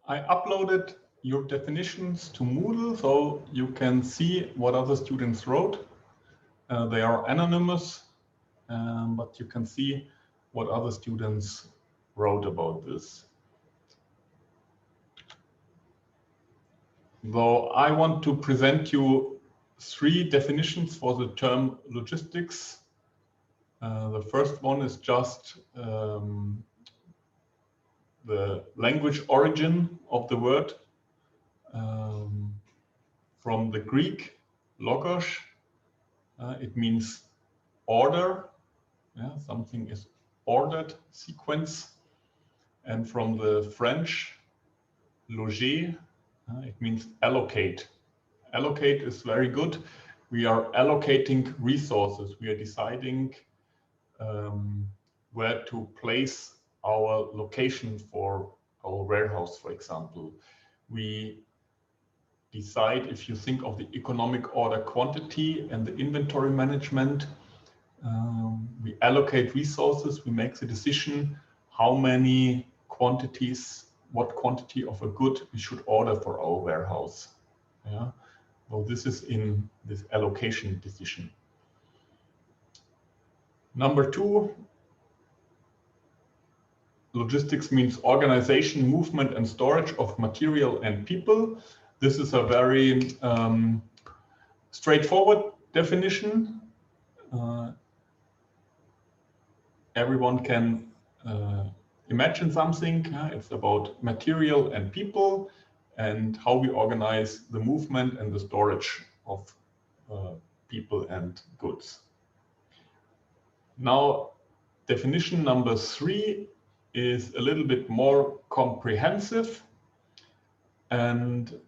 I uploaded your definitions to Moodle, so you can see what other students wrote. They are anonymous, but you can see what other students wrote about this. Though I want to present you 3 definitions for the term logistics. The first one is just the language origin of the word, from the Greek logos. It means order. Yeah, something is ordered, sequence. And from the French loger, it means allocate. Allocate is very good. We are allocating resources. We are deciding where to place our location for our warehouse, for example. We decide, if you think of the economic order quantity and the inventory management, we allocate resources, we make the decision how many quantities, what quantity of a good we should order for our warehouse. Yeah. So this is in this allocation decision. Number 2, logistics means organization, movement, and storage of material and people. This is a very straightforward definition. Everyone can imagine something. It's about material and people and how we organize the movement and the storage of people and goods. Now, definition number 3 is a little bit more comprehensive. And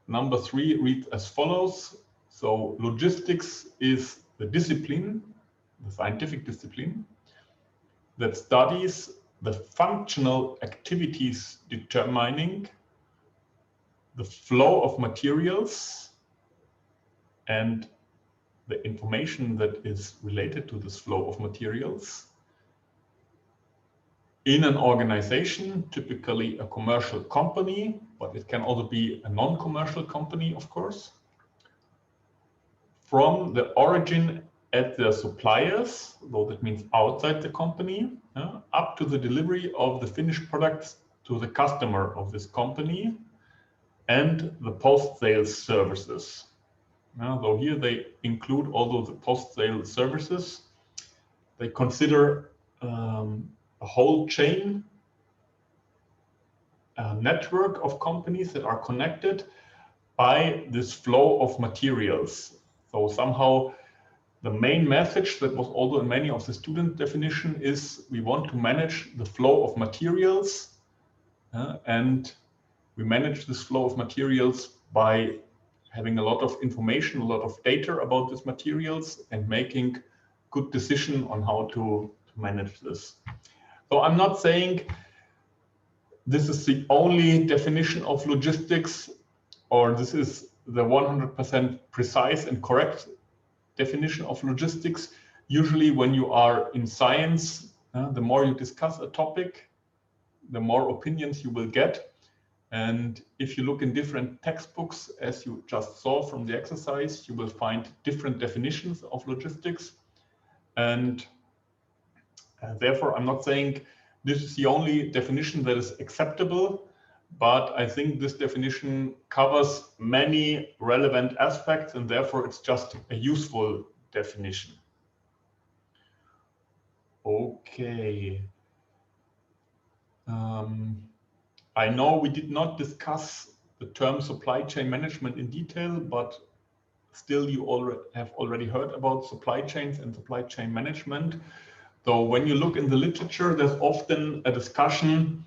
number 3 reads as follows. So logistics is the discipline, the scientific discipline, that studies the functional activities determining the flow of materials and the information that is related to this flow of materials in an organization, typically a commercial company, but it can also be a non-commercial company, of course, from the origin at their suppliers, though that means outside the company, up to the delivery of the finished products to the customer of this company and the post-sales services. So here they include also the post-sales services. They consider a whole chain, a network of companies that are connected by this flow of materials. So somehow the main message that was also in many of the student definition is we want to manage the flow of materials, and we manage this flow of materials by having a lot of information, a lot of data about these materials and making good decision on how to manage this. So I'm not saying this is the only definition of logistics or this is the 100% precise and correct definition of logistics. Usually when you are in science, the more you discuss a topic, the more opinions you will get. And if you look in different textbooks, as you just saw from the exercise, you will find different definitions of logistics. And therefore, I'm not saying this is the only definition that is acceptable, but I think this definition covers many relevant aspects, and therefore it's just a useful definition. Okay. I know we did not discuss the term supply chain management in detail, but still you have already heard about supply chains and supply chain management. So when you look in the literature, there's often a discussion,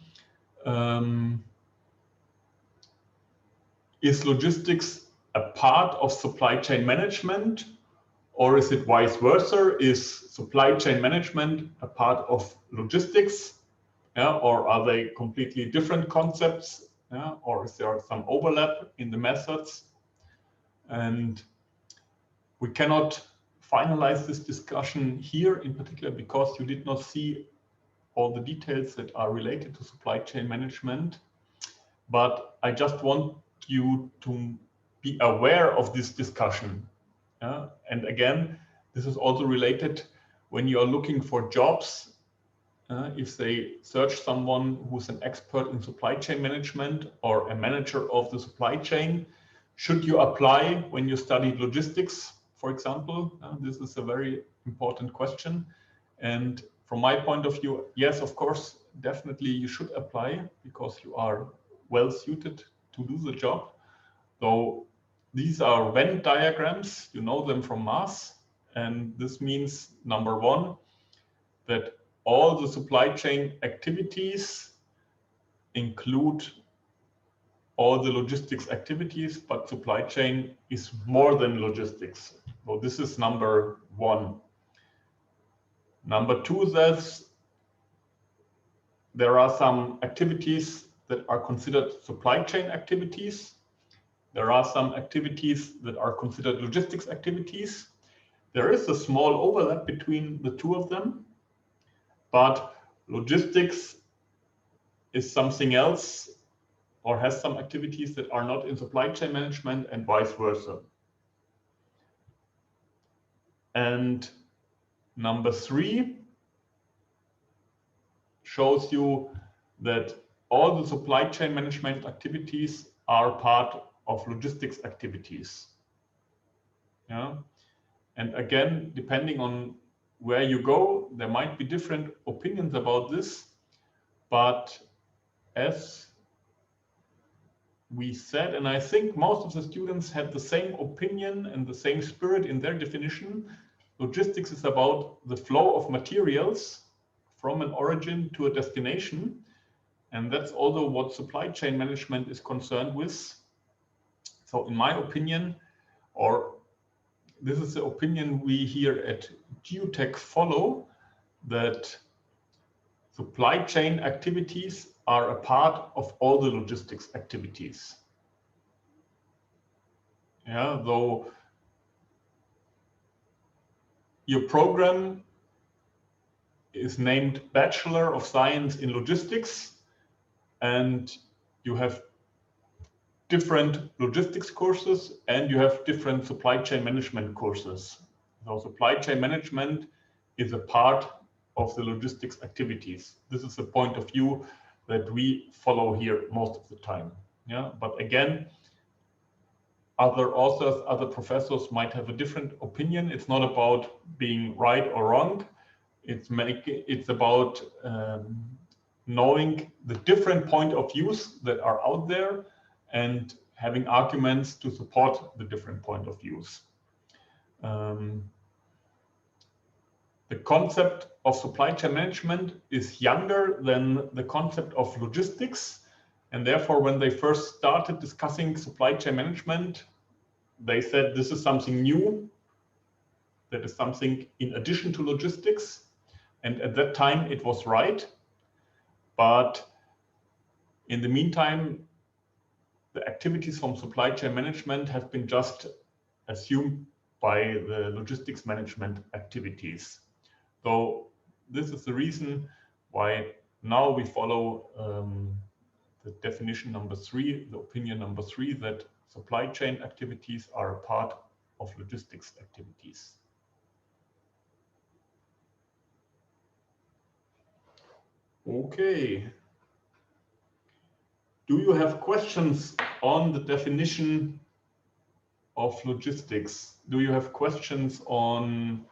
is logistics a part of supply chain management, or is it vice versa? Is supply chain management a part of logistics? Or are they completely different concepts? Or is there some overlap in the methods? And we cannot finalize this discussion here in particular because you did not see all the details that are related to supply chain management. but I just want you to be aware of this discussion. And again, this is also related when you are looking for jobs. If they search someone who's an expert in supply chain management or a manager of the supply chain, should you apply when you studied logistics, for example? This is a very important question. And from my point of view, yes, of course, definitely you should apply because you are well suited to do the job. So these are Venn diagrams, you know them from math. And this means, number one, that all the supply chain activities include all the logistics activities, but supply chain is more than logistics. So this is number one. Number two says there are some activities that are considered supply chain activities. There are some activities that are considered logistics activities. There is a small overlap between the two of them, but logistics is something else or has some activities that are not in supply chain management and vice versa. And number three shows you that all the supply chain management activities are part of logistics activities. Yeah. And again, depending on where you go, there might be different opinions about this. But as we said, and I think most of the students had the same opinion and the same spirit in their definition, logistics is about the flow of materials from an origin to a destination. And that's also what supply chain management is concerned with. So in my opinion, or this is the opinion we here at GeoTech follow, that supply chain activities are a part of all the logistics activities. Yeah, though your program is named Bachelor of Science in Logistics, and you have different logistics courses and you have different supply chain management courses. So supply chain management is a part of the logistics activities. This is the point of view that we follow here most of the time. Yeah, but again, other authors, other professors might have a different opinion. It's not about being right or wrong. It's about knowing the different point of views that are out there and having arguments to support the different point of views. The concept of supply chain management is younger than the concept of logistics. And therefore, when they first started discussing supply chain management, they said this is something new, that is something in addition to logistics. And at that time, it was right. But in the meantime, the activities from supply chain management have been just assumed by the logistics management activities. So this is the reason why now we follow the definition number three, the opinion number three, that supply chain activities are a part of logistics activities. Okay. Do you have questions on the definition of logistics? Do you have questions on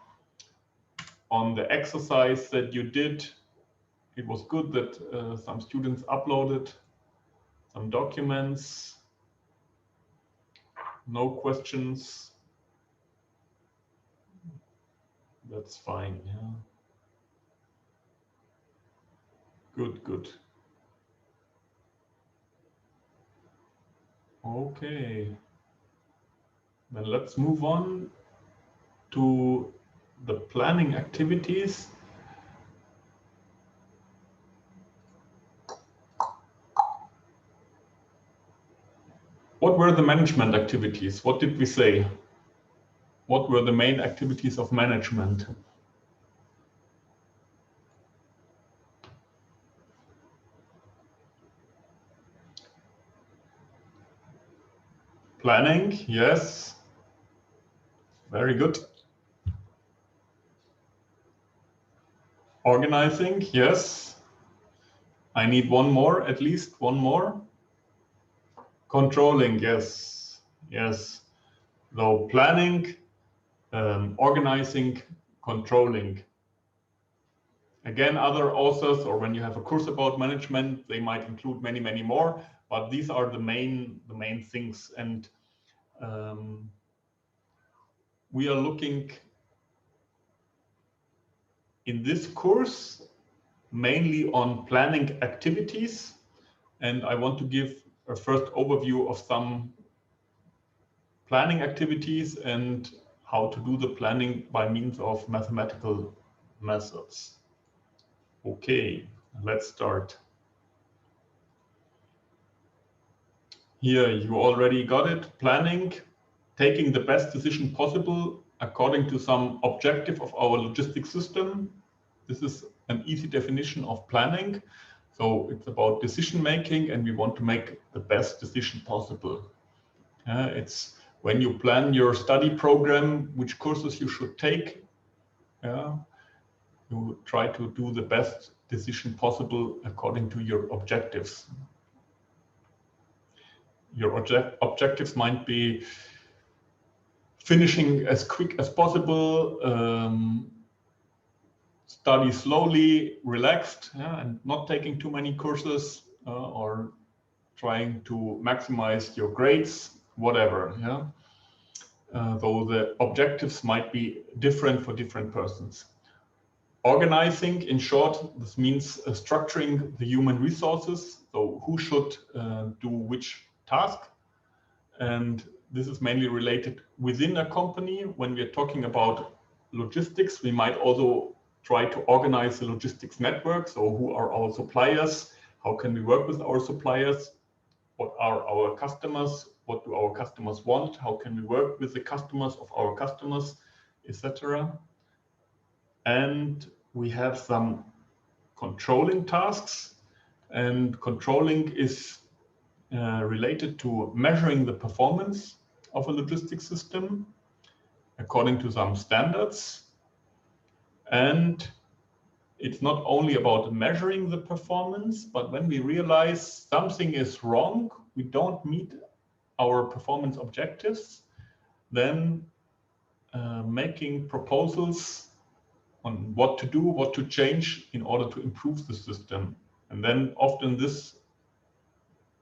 the exercise that you did? It was good that some students uploaded some documents. No questions. That's fine. Yeah. Good, good. Okay. Then let's move on to the planning activities. What were the management activities? What did we say? What were the main activities of management? Planning, yes. Very good. Organizing, yes. I need one more, at least one more. Controlling, yes. Yes. So planning, organizing, controlling. Again, other authors, or when you have a course about management, they might include many, many more, but these are the main things. And we are looking in this course mainly on planning activities. And I want to give a first overview of some planning activities and how to do the planning by means of mathematical methods. Okay, let's start. Here you already got it. Planning, taking the best decision possible according to some objective of our logistics system. This is an easy definition of planning. So it's about decision making, and we want to make the best decision possible. It's when you plan your study program, which courses you should take. You try to do the best decision possible according to your objectives. Your objectives might be finishing as quick as possible, study slowly, relaxed, and not taking too many courses, or trying to maximize your grades, whatever. Though the objectives might be different for different persons. Organizing, in short, this means structuring the human resources. So who should do which task? And this is mainly related within a company. When we are talking about logistics, we might also try to organize the logistics network. So who are our suppliers? How can we work with our suppliers? What are our customers? What do our customers want? How can we work with the customers of our customers, etc. And we have some controlling tasks. And controlling is related to measuring the performance of a logistics system according to some standards. And it's not only about measuring the performance, but when we realize something is wrong, we don't meet our performance objectives, then making proposals on what to do, what to change in order to improve the system. And then often this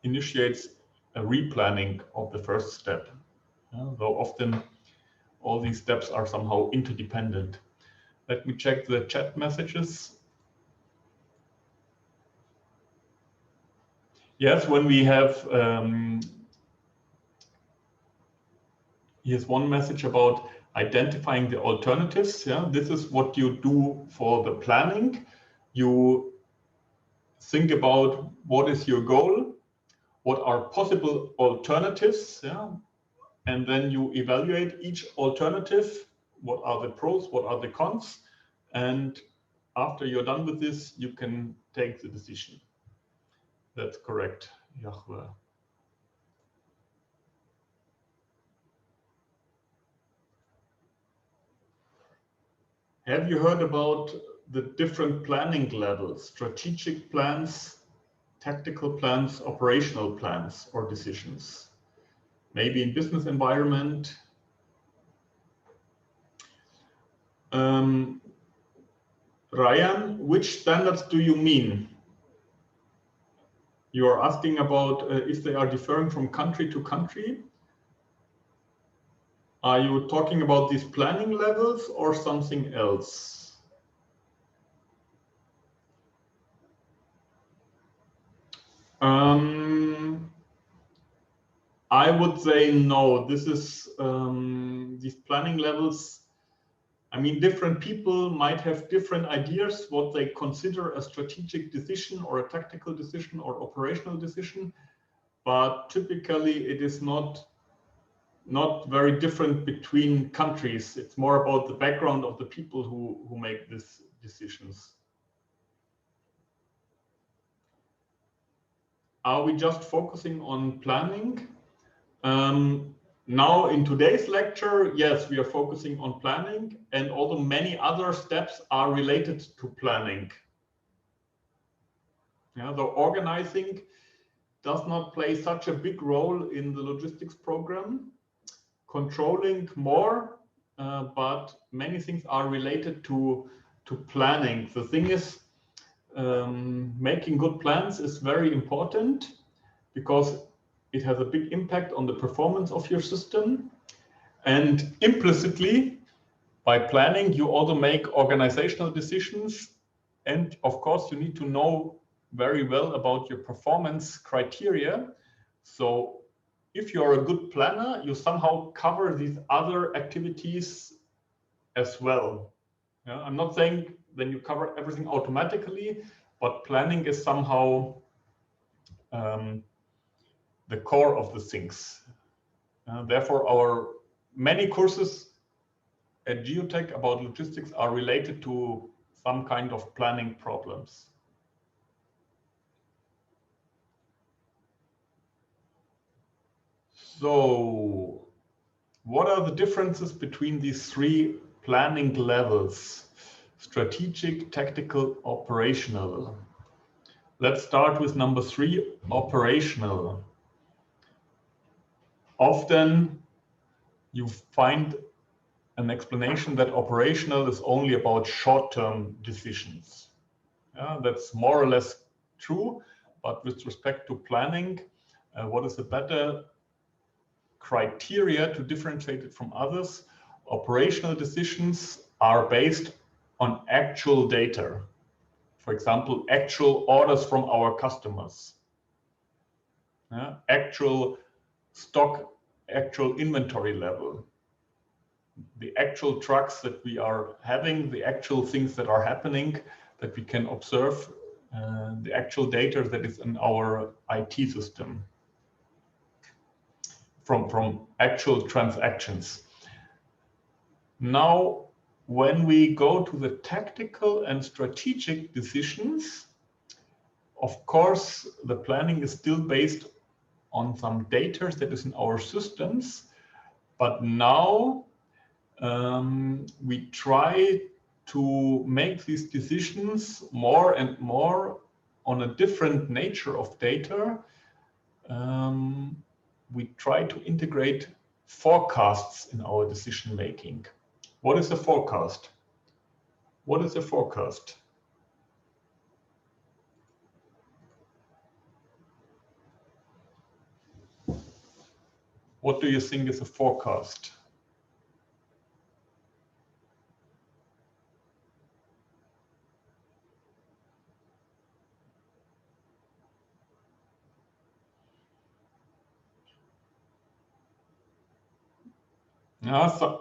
initiates a replanning of the first step. Though often all these steps are somehow interdependent. Let me check the chat messages. Yes, when we have, here's one message about identifying the alternatives. This is what you do for the planning. You think about what is your goal, what are possible alternatives, and then you evaluate each alternative. What are the pros, what are the cons? And after you're done with this, you can take the decision. That's correct, Yahweh. Have you heard about the different planning levels, strategic plans, tactical plans, operational plans or decisions? Maybe in business environment. Ryan, which standards do you mean? You are asking about if they are differing from country to country. Are you talking about these planning levels or something else? I would say no. This is these planning levels. I mean, different people might have different ideas what they consider a strategic decision or a tactical decision or operational decision, but typically it is not very different between countries. It's more about the background of the people who make these decisions. Are we just focusing on planning? Now in today's lecture, yes, we are focusing on planning, and although many other steps are related to planning. Yeah, the organizing does not play such a big role in the logistics program. Controlling more, but many things are related to planning. The thing is, making good plans is very important because it has a big impact on the performance of your system. And implicitly, by planning, you also make organizational decisions. And of course, you need to know very well about your performance criteria. So if you're a good planner, you somehow cover these other activities as well. Yeah, I'm not saying then you cover everything automatically, but planning is somehow the core of the things. Therefore, our many courses at Geotech about logistics are related to some kind of planning problems. So, what are the differences between these three planning levels? Strategic, tactical, operational. Let's start with number 3, operational. Often you find an explanation that operational is only about short-term decisions. Yeah, that's more or less true, but with respect to planning, what is a better criteria to differentiate it from others? Operational decisions are based on actual data. For example, actual orders from our customers, actual stock, actual inventory level, the actual trucks that we are having, the actual things that are happening that we can observe, the actual data that is in our IT system from actual transactions. Now, when we go to the tactical and strategic decisions, of course, the planning is still based on some data that is in our systems, but now we try to make these decisions more and more on a different nature of data. We try to integrate forecasts in our decision making. What is a forecast? What is a forecast? What do you think is a forecast?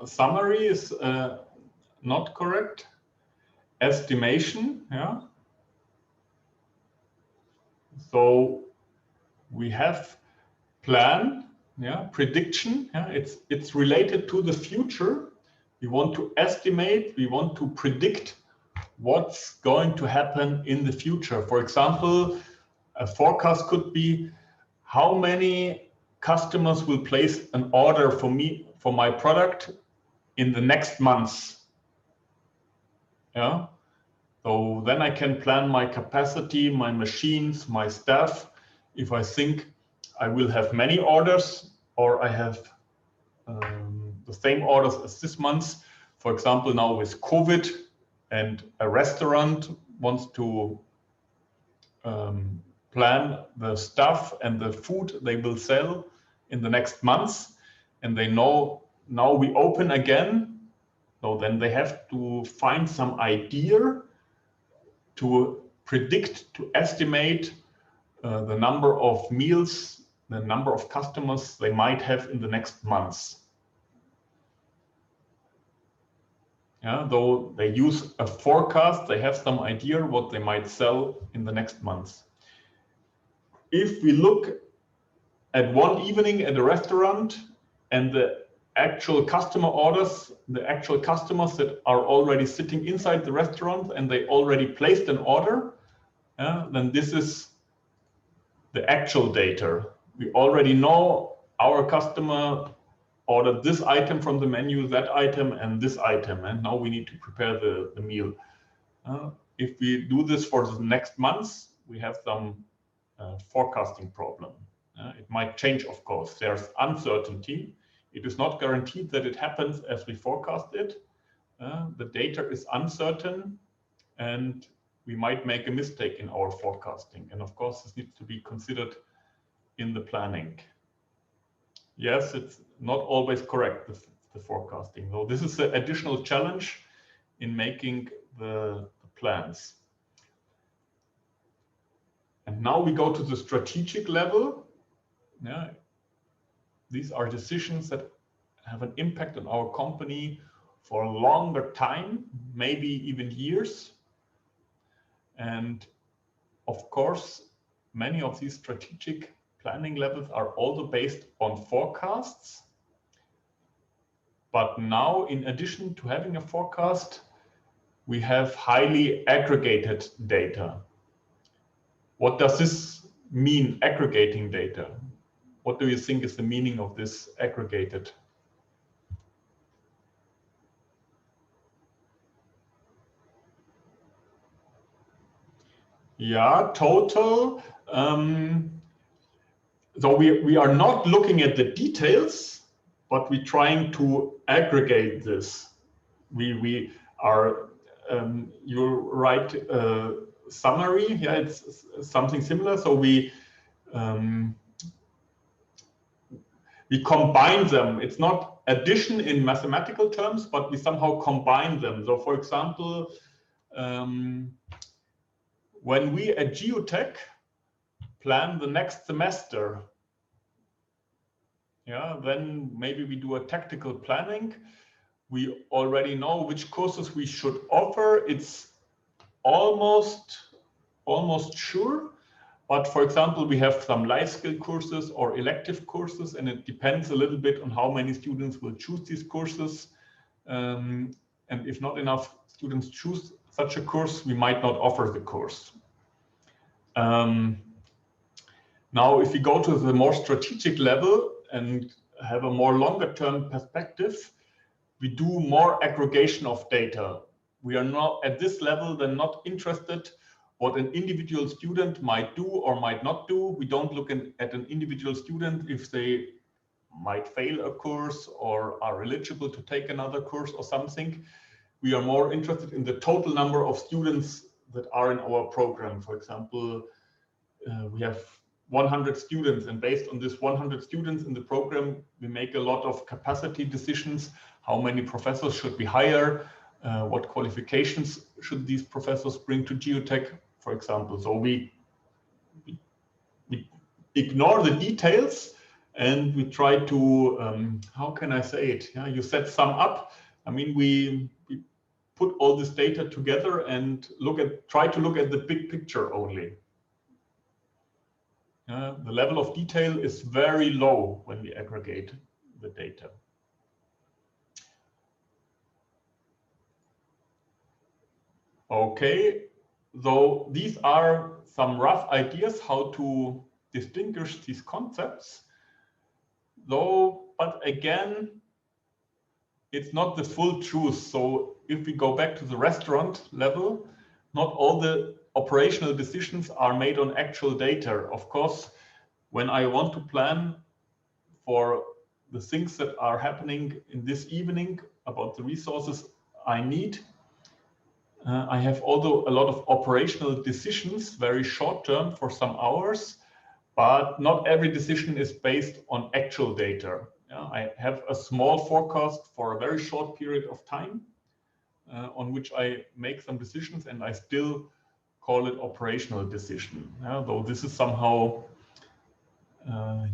Summary is not correct. Estimation, yeah. So we have plan, yeah, prediction, yeah. It's related to the future. We want to estimate, we want to predict what's going to happen in the future. For example, a forecast could be how many customers will place an order for me, for my product in the next months. Yeah. So then I can plan my capacity, my machines, my staff. If I think I will have many orders or I have the same orders as this month, for example, now with COVID and a restaurant wants to plan the stuff and the food they will sell in the next months, and they know now we open again, so then they have to find some idea to predict, to estimate the number of meals, the number of customers they might have in the next months. Yeah, though they use a forecast, they have some idea what they might sell in the next months. If we look at one evening at a restaurant and the actual customer orders, the actual customers that are already sitting inside the restaurant and they already placed an order, then this is the actual data. We already know our customer ordered this item from the menu, that item, and this item, and now we need to prepare the meal. If we do this for the next months, we have some forecasting problem. It might change, of course. There's uncertainty. It is not guaranteed that it happens as we forecast it. The data is uncertain, and we might make a mistake in our forecasting. And of course, this needs to be considered in the planning. Yes, it's not always correct, the forecasting. So this is an additional challenge in making the plans. And now we go to the strategic level. Yeah, these are decisions that have an impact on our company for a longer time, maybe even years. And of course, many of these strategic planning levels are also based on forecasts. But now, in addition to having a forecast, we have highly aggregated data. What does this mean, aggregating data? What do you think is the meaning of this aggregated? Yeah, total. So we are not looking at the details, but we're trying to aggregate this. We are, you write summary, yeah, it's something similar. So we combine them. It's not addition in mathematical terms, but we somehow combine them. So for example, when we at Geotech plan the next semester, yeah, then maybe we do a tactical planning. We already know which courses we should offer. It's almost sure. But for example, we have some life skill courses or elective courses, and it depends a little bit on how many students will choose these courses. And if not enough students choose such a course, we might not offer the course. Now, if we go to the more strategic level and have a more longer term perspective, we do more aggregation of data. We are not at this level then not interested what an individual student might do or might not do. We don't look at an individual student if they might fail a course or are eligible to take another course or something. We are more interested in the total number of students that are in our program. For example, we have 100 students, and based on this 100 students in the program, we make a lot of capacity decisions. How many professors should we hire? What qualifications should these professors bring to Geotech, for example? So we ignore the details and we try to, how can I say it? Yeah, you set sum up. I mean, we put all this data together and try to look at the big picture only. The level of detail is very low when we aggregate the data. Okay, so these are some rough ideas how to distinguish these concepts. Though, but again, it's not the full truth. So if we go back to the restaurant level, not all the operational decisions are made on actual data. Of course, when I want to plan for the things that are happening in this evening about the resources I need, I have also a lot of operational decisions, very short term for some hours, but not every decision is based on actual data. I have a small forecast for a very short period of time on which I make some decisions, and I still call it operational decision. Though this is somehow,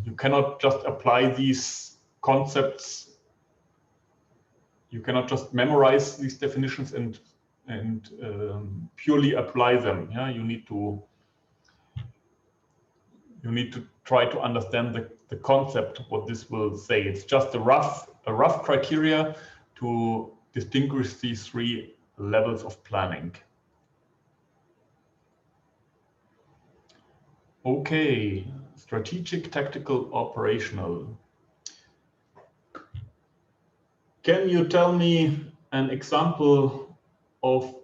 you cannot just apply these concepts. You cannot just memorize these definitions and purely apply them. Yeah, you need to try to understand the concept, what this will say. It's just a rough criteria to distinguish these three levels of planning. Okay, strategic, tactical, operational. Can you tell me an example of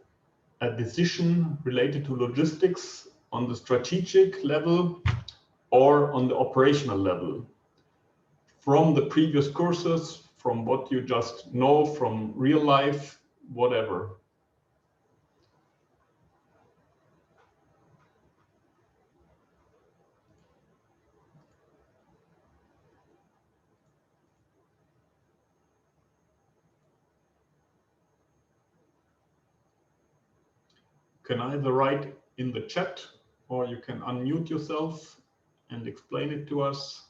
a decision related to logistics on the strategic level or on the operational level? From the previous courses, from what you just know, from real life, whatever. You can either write in the chat or you can unmute yourself and explain it to us.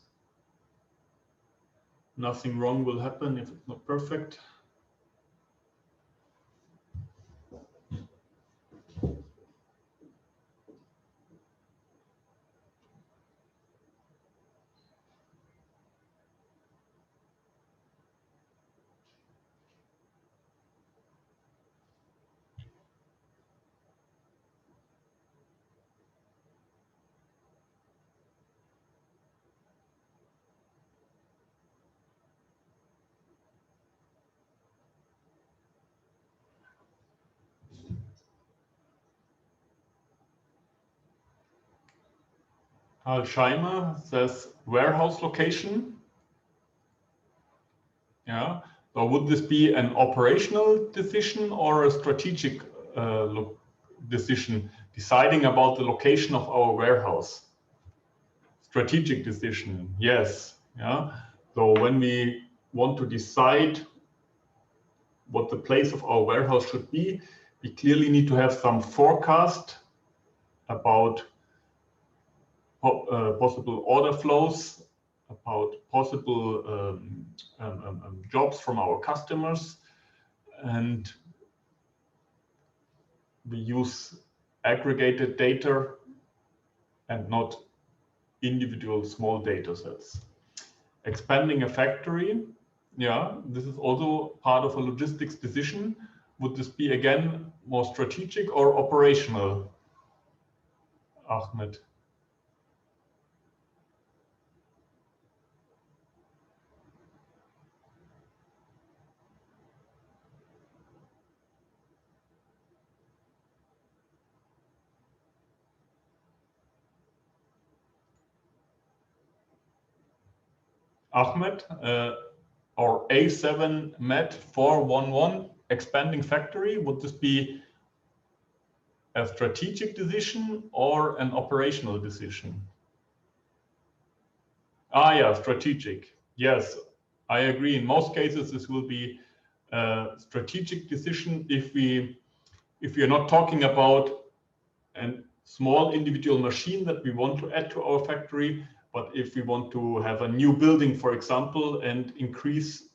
Nothing wrong will happen if it's not perfect. Al Scheimer says warehouse location. Yeah. So would this be an operational decision or a strategic decision, deciding about the location of our warehouse? Strategic decision, yes. Yeah. So when we want to decide what the place of our warehouse should be, we clearly need to have some forecast about possible order flows, about possible jobs from our customers, and we use aggregated data and not individual small data sets. Expanding a factory, yeah, this is also part of a logistics decision. Would this be again more strategic or operational, Ahmed? Ahmed, or A7 MET 411 expanding factory, would this be a strategic decision or an operational decision? Ah, yeah, strategic. Yes, I agree. In most cases, this will be a strategic decision if we are not talking about a small individual machine that we want to add to our factory, but if we want to have a new building, for example, and increase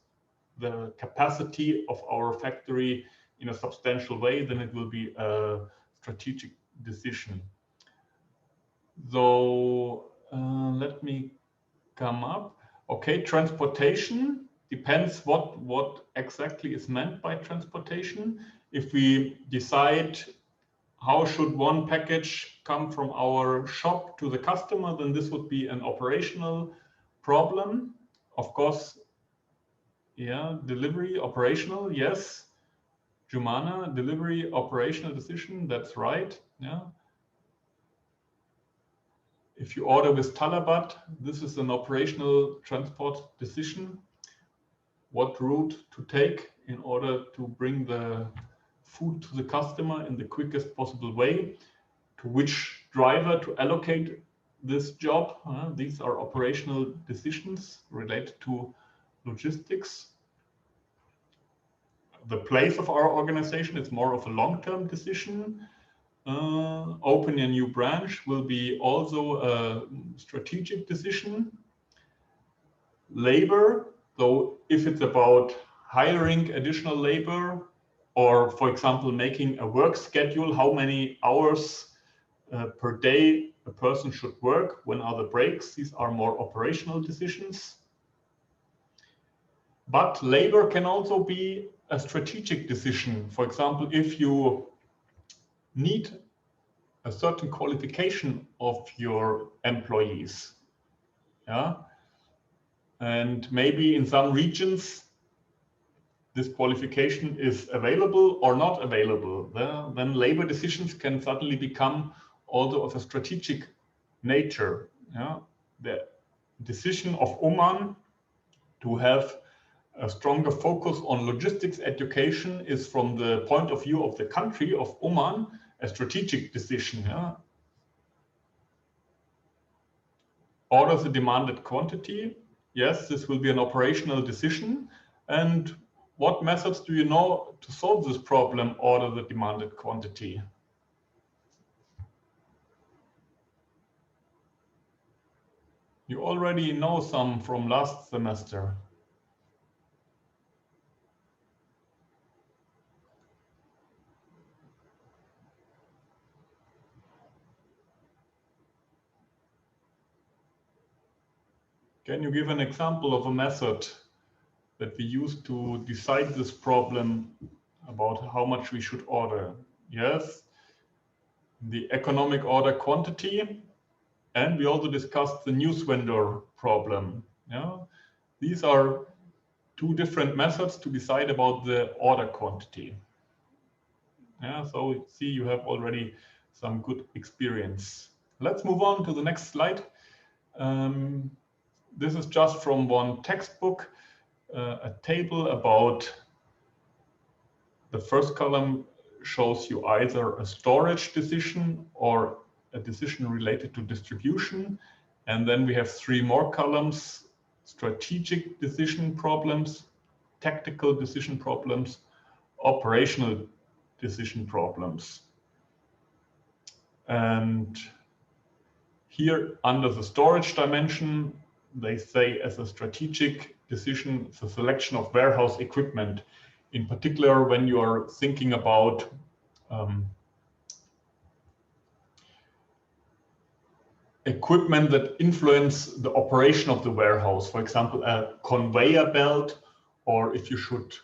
the capacity of our factory in a substantial way, then it will be a strategic decision. So let me come up. Okay, transportation depends what exactly is meant by transportation. If we decide how should one package come from our shop to the customer, then this would be an operational problem. Of course, yeah, delivery, operational, yes. Jumana, delivery, operational decision, that's right, yeah. If you order with Talabat, this is an operational transport decision. What route to take in order to bring the food to the customer in the quickest possible way, to which driver to allocate this job. These are operational decisions related to logistics. The place of our organization is more of a long-term decision. Opening a new branch will be also a strategic decision. Labor, so if it's about hiring additional labor, or for example, making a work schedule, how many hours per day a person should work, when are the breaks, these are more operational decisions. But labor can also be a strategic decision. For example, if you need a certain qualification of your employees, yeah, and maybe in some regions this qualification is available or not available, then labor decisions can suddenly become also of a strategic nature. Yeah? The decision of Oman to have a stronger focus on logistics education is, from the point of view of the country of Oman, a strategic decision. Yeah? Order the demanded quantity. Yes, this will be an operational decision. And what methods do you know to solve this problem, order the demanded quantity? You already know some from last semester. Can you give an example of a method that we use to decide this problem about how much we should order? Yes, the economic order quantity, and we also discussed the news vendor problem. Yeah? These are two different methods to decide about the order quantity. Yeah, so see, you have already some good experience. Let's move on to the next slide. This is just from one textbook, a table about the first column shows you either a storage decision or a decision related to distribution. And then we have three more columns: strategic decision problems, tactical decision problems, operational decision problems. And here under the storage dimension, they say as a strategic decision, the selection of warehouse equipment, in particular when you are thinking about equipment that influence the operation of the warehouse. For example, a conveyor belt, or if you should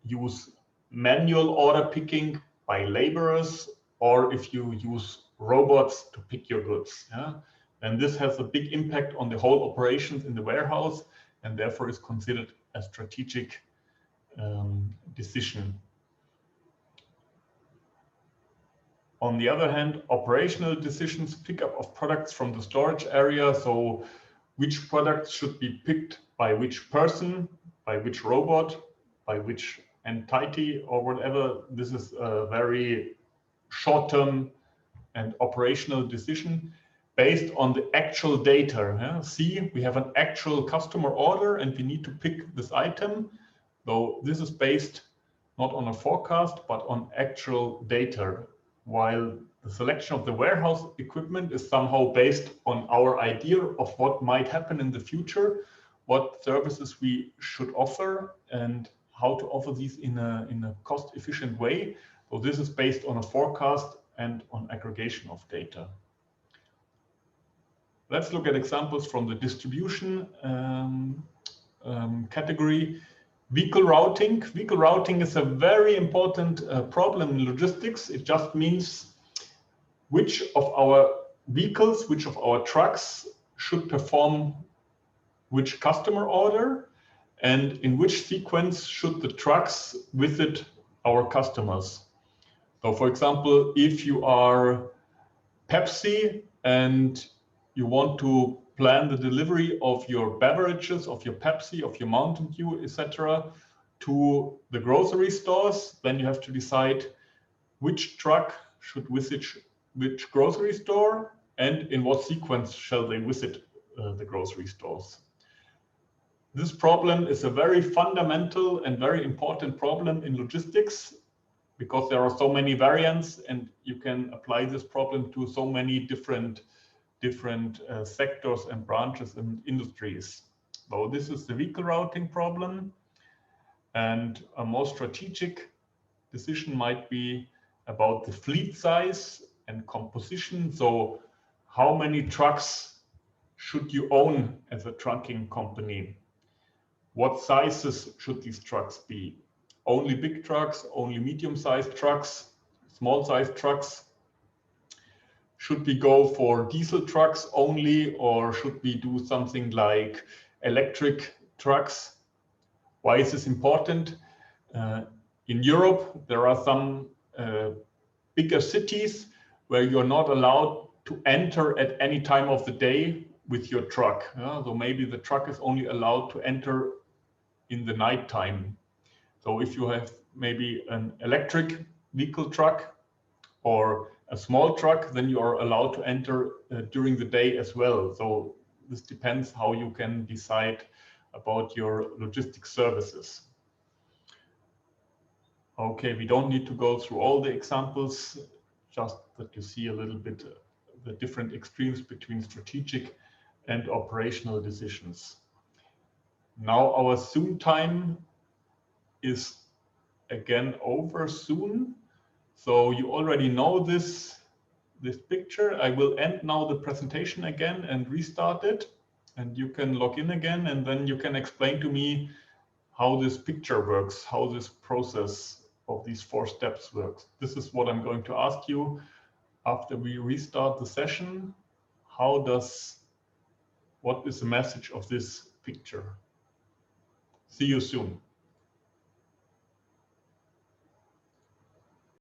use manual order picking by laborers, or if you use robots to pick your goods. Yeah? And this has a big impact on the whole operations in the warehouse, and therefore is considered a strategic decision. On the other hand, operational decisions, pickup of products from the storage area. So which products should be picked by which person, by which robot, by which entity or whatever. This is a very short-term and operational decision based on the actual data. Yeah? See, we have an actual customer order and we need to pick this item. Though this is based not on a forecast, but on actual data, while the selection of the warehouse equipment is somehow based on our idea of what might happen in the future, what services we should offer, and how to offer these in a cost-efficient way. So this is based on a forecast and on aggregation of data. Let's look at examples from the distribution category. Vehicle routing. Vehicle routing is a very important problem in logistics. It just means which of our vehicles, which of our trucks should perform which customer order, and in which sequence should the trucks visit our customers. So for example, if you are Pepsi and you want to plan the delivery of your beverages, of your Pepsi, of your Mountain Dew, etc., to the grocery stores, then you have to decide which truck should visit which grocery store and in what sequence shall they visit the grocery stores. This problem is a very fundamental and very important problem in logistics because there are so many variants and you can apply this problem to so many different sectors and branches and industries. So this is the vehicle routing problem, and a more strategic decision might be about the fleet size and composition. So how many trucks should you own as a trucking company? What sizes should these trucks be? Only big trucks, only medium-sized trucks, small-sized trucks? Should we go for diesel trucks only, or should we do something like electric trucks? Why is this important? In Europe, there are some bigger cities where you're not allowed to enter at any time of the day with your truck. So maybe the truck is only allowed to enter in the night time. So if you have maybe an electric vehicle truck or a small truck, then you are allowed to enter during the day as well. So this depends how you can decide about your logistic services. Okay, we don't need to go through all the examples, just that you see a little bit the different extremes between strategic and operational decisions. Now our soon time is again over soon. So you already know this picture. I will end now the presentation again and restart it, and you can log in again, and then you can explain to me how this picture works, how this process of these 4 steps works. This is what I'm going to ask you after we restart the session. What is the message of this picture? See you soon.